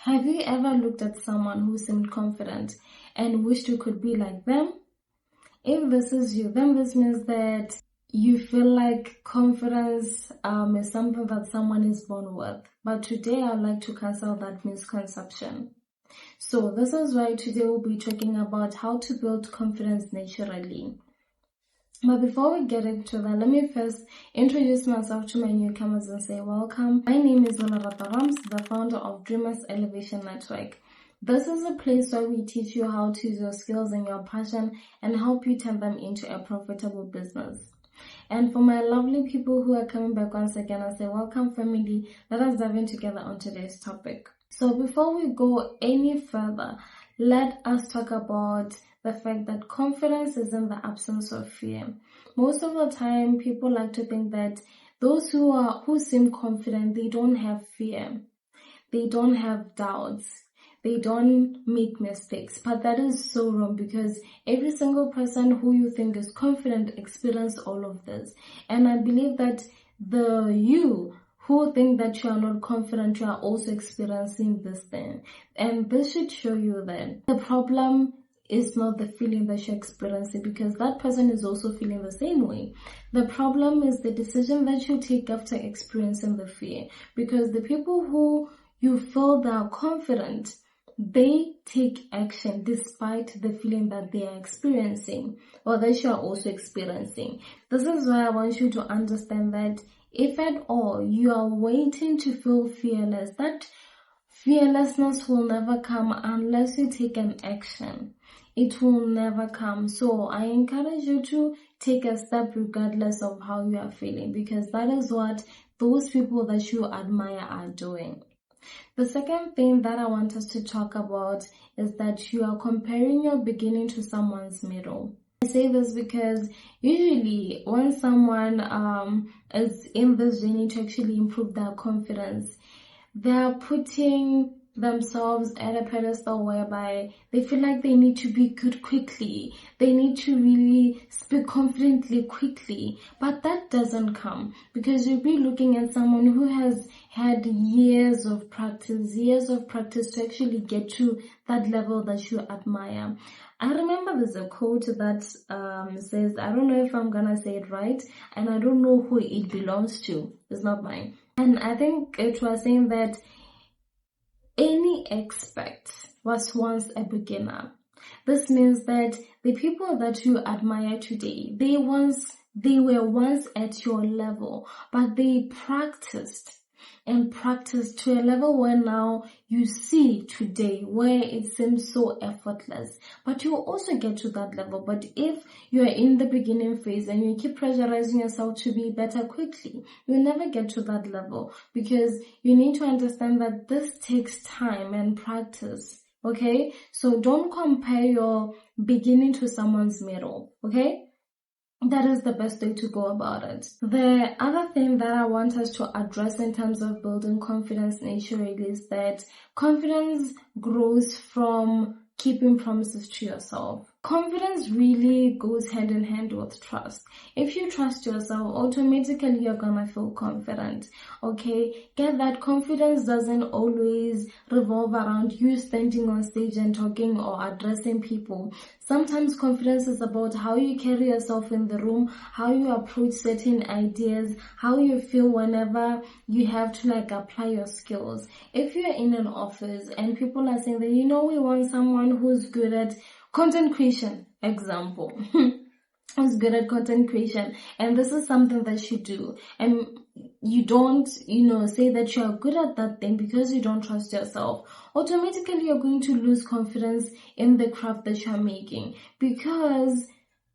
Have you ever looked at someone who seemed confident and wished you could be like them? If this is you, then this means that you feel like confidence is something that someone is born with. But today I'd like to cancel that misconception. So this is why today we'll be talking about how to build confidence naturally. But before we get into that, let me first introduce myself to my newcomers and say welcome. My name is Olarata Rams, the founder of Dreamers Elevation Network. This is a place where we teach you how to use your skills and your passion and help you turn them into a profitable business. And for my lovely people who are coming back once again, I say welcome family. Let us dive in together on today's topic. So before we go any further, let us talk about the fact that confidence is in the absence of fear. Most of the time, people like to think that those who seem confident, they don't have fear. They don't have doubts. They don't make mistakes. But that is so wrong, because every single person who you think is confident experiences all of this. And I believe that you who think that you are not confident, you are also experiencing this thing. And this should show you that the problem is not the feeling that you're experiencing, because that person is also feeling the same way. The problem is the decision that you take after experiencing the fear, because the people who you feel they are confident, they take action despite the feeling that they are experiencing or that you are also experiencing. This is why I want you to understand that if at all you are waiting to feel fearless, that fearlessness will never come unless you take an action. It will never come. So I encourage you to take a step regardless of how you are feeling, because that is what those people that you admire are doing. The second thing that I want us to talk about is that you are comparing your beginning to someone's middle. I say this because usually when someone is in this journey to actually improve their confidence, they are putting themselves at a pedestal whereby they feel like they need to be good quickly. They need to really speak confidently quickly. But that doesn't come, because you'll be looking at someone who has had years of practice to actually get to that level that you admire. I remember there's a quote that says, I don't know if I'm gonna say it right, and I don't know who it belongs to. It's not mine. And I think it was saying that any expert was once a beginner. This means that the people that you admire today, they were once at your level, but they practiced to a level where now you see today where it seems so effortless. But you will also get to that level. But if you are in the beginning phase and you keep pressurizing yourself to be better quickly, you'll never get to that level, because you need to understand that this takes time and practice. Okay? So don't compare your beginning to someone's middle. Okay? That is the best way to go about it. The other thing that I want us to address in terms of building confidence naturally is that confidence grows from keeping promises to yourself. Confidence really goes hand in hand with trust. If you trust yourself, automatically you're gonna feel confident. Okay? Get that confidence doesn't always revolve around you standing on stage and talking or addressing people. Sometimes confidence is about how you carry yourself in the room, how you approach certain ideas, how you feel whenever you have to apply your skills. If you're in an office and people are saying that, we want someone who's good at content creation, example, who's good at content creation, and this is something that you do, and you don't, say that you are good at that thing because you don't trust yourself, automatically you're going to lose confidence in the craft that you're making, because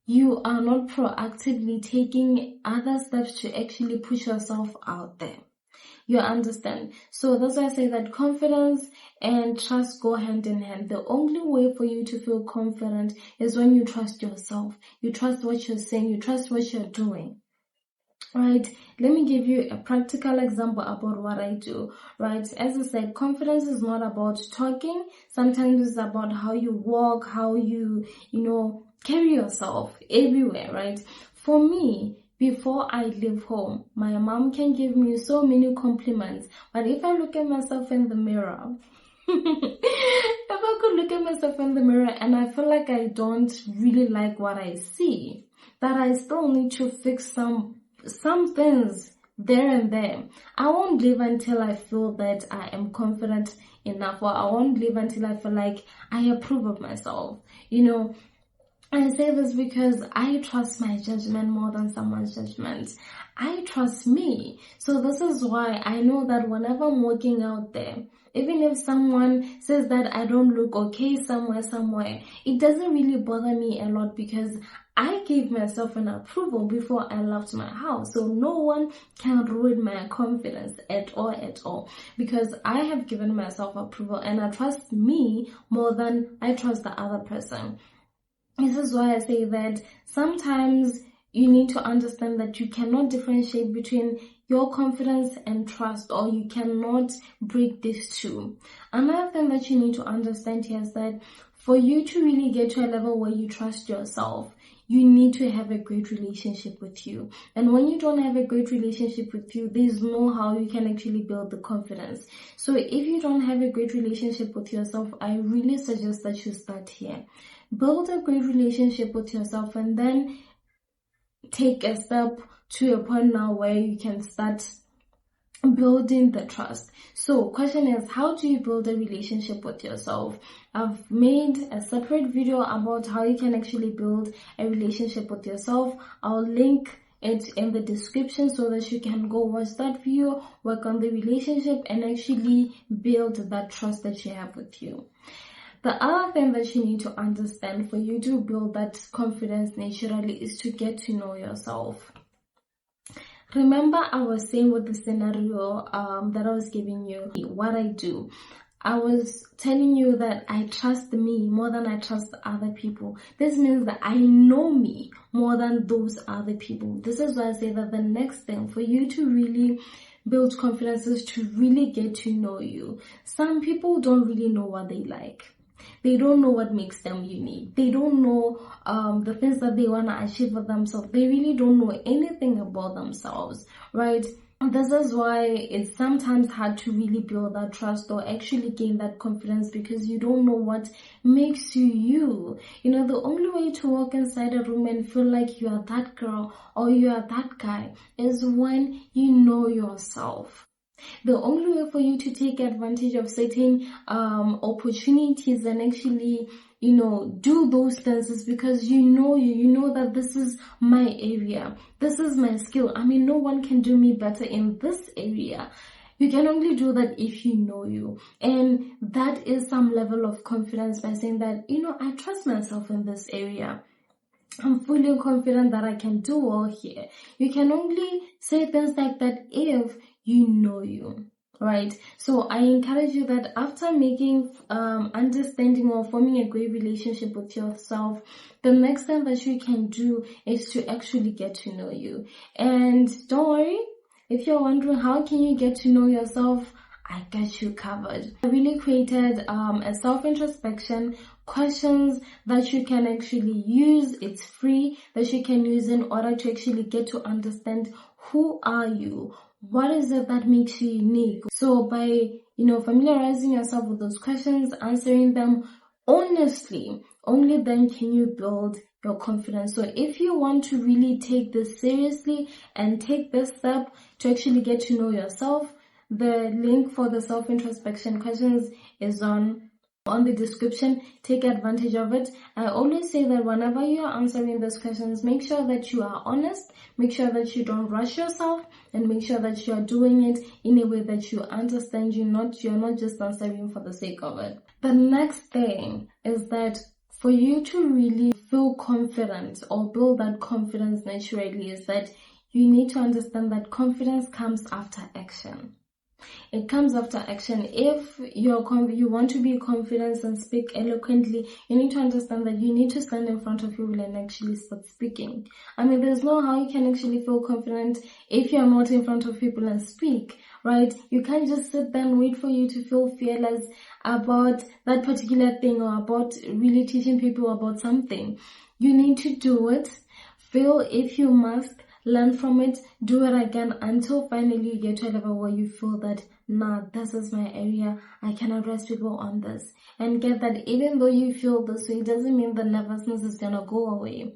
you are not proactively taking other steps to actually push yourself out there. You understand? So that's why I say that confidence and trust go hand in hand. The only way for you to feel confident is when you trust yourself. You trust what you're saying. You trust what you're doing. Right? Let me give you a practical example about what I do. Right? As I said, confidence is not about talking. Sometimes it's about how you walk, how you, carry yourself everywhere. Right? For me, before I leave home, my mom can give me so many compliments. But if I look at myself in the mirror, If I could look at myself in the mirror and I feel like I don't really like what I see, that I still need to fix some things there and there, I won't live until I feel that I am confident enough, or I won't live until I feel like I approve of myself. I say this because I trust my judgment more than someone's judgment. I trust me. So this is why I know that whenever I'm walking out there, even if someone says that I don't look okay somewhere, it doesn't really bother me a lot because I gave myself an approval before I left my house. So no one can ruin my confidence at all, because I have given myself approval and I trust me more than I trust the other person. This is why I say that sometimes you need to understand that you cannot differentiate between your confidence and trust, or you cannot break these two. Another thing that you need to understand here is that for you to really get to a level where you trust yourself, you need to have a great relationship with you. And when you don't have a great relationship with you, there's no how you can actually build the confidence. So if you don't have a great relationship with yourself, I really suggest that you start here. Build a great relationship with yourself and then take a step to a point now where you can start building the trust. So question is, how do you build a relationship with yourself? I've made a separate video about how you can actually build a relationship with yourself. I'll link it in the description so that you can go watch that video, work on the relationship, and actually build that trust that you have with you. The other thing that you need to understand for you to build that confidence naturally is to get to know yourself. Remember, I was saying with the scenario that I was giving you, what I do. I was telling you that I trust me more than I trust other people. This means that I know me more than those other people. This is why I say that the next thing for you to really build confidence is to really get to know you. Some people don't really know what they like. They don't know what makes them unique. They don't know the things that they want to achieve for themselves. They really don't know anything about themselves, right? This is why it's sometimes hard to really build that trust or actually gain that confidence, because you don't know what makes you you. The only way to walk inside a room and feel like you are that girl or you are that guy is when you know yourself. The only way for you to take advantage of certain opportunities and actually, do those things is because you know that this is my area. This is my skill. No one can do me better in this area. You can only do that if you know you. And that is some level of confidence by saying that, I trust myself in this area. I'm fully confident that I can do well here. You can only say things like that if you know you, right? So I encourage you that after making understanding or forming a great relationship with yourself, the next thing that you can do is to actually get to know you. And don't worry, if you're wondering how can you get to know yourself, I got you covered. I really created a self-introspection questions that you can actually use. It's free, that you can use in order to actually get to understand who are you. What is it that makes you unique? So by, familiarizing yourself with those questions, answering them honestly, only then can you build your confidence. So if you want to really take this seriously and take this step to actually get to know yourself, the link for the self-introspection questions is on the description. Take advantage of it. I always say that whenever you are answering those questions, make sure that you are honest, make sure that you don't rush yourself, and make sure that you are doing it in a way that you understand. You're not just answering for the sake of it. The next thing is that for you to really feel confident or build that confidence naturally is that you need to understand that confidence comes after action. It comes after action. If you want to be confident and speak eloquently, you need to understand that you need to stand in front of people and actually start speaking. There's no how you can actually feel confident if you're not in front of people and speak, right? You can't just sit there and wait for you to feel fearless about that particular thing or about really teaching people about something. You need to do it. Fail if you must. learn from it, do it again until finally you get to a level where you feel that, nah, this is my area, I can address people on this. And get that even though you feel this way, it doesn't mean the nervousness is gonna go away.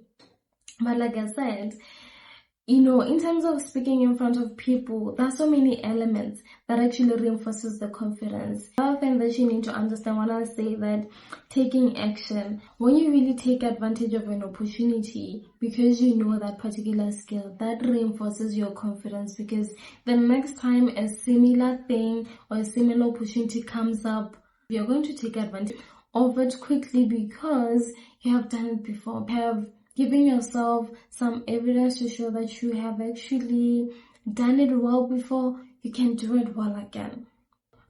But like I said, in terms of speaking in front of people, there's so many elements that actually reinforces the confidence. The other thing that you need to understand when I say that taking action, when you really take advantage of an opportunity because you know that particular skill, that reinforces your confidence, because the next time a similar thing or a similar opportunity comes up, you're going to take advantage of it quickly because you have done it before. You have giving yourself some evidence to show that you have actually done it well before, you can do it well again.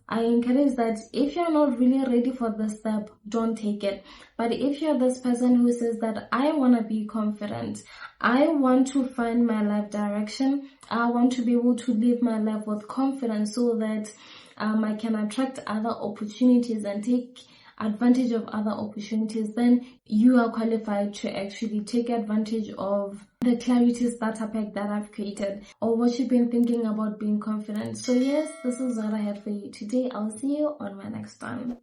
I encourage that if you're not really ready for this step, don't take it. But if you're this person who says that I want to be confident, I want to find my life direction, I want to be able to live my life with confidence so that I can attract other opportunities and take advantage of other opportunities, then you are qualified to actually take advantage of the clarity starter pack that I've created, or what you've been thinking about being confident. So yes, this is what I had for you today. I'll see you on my next one.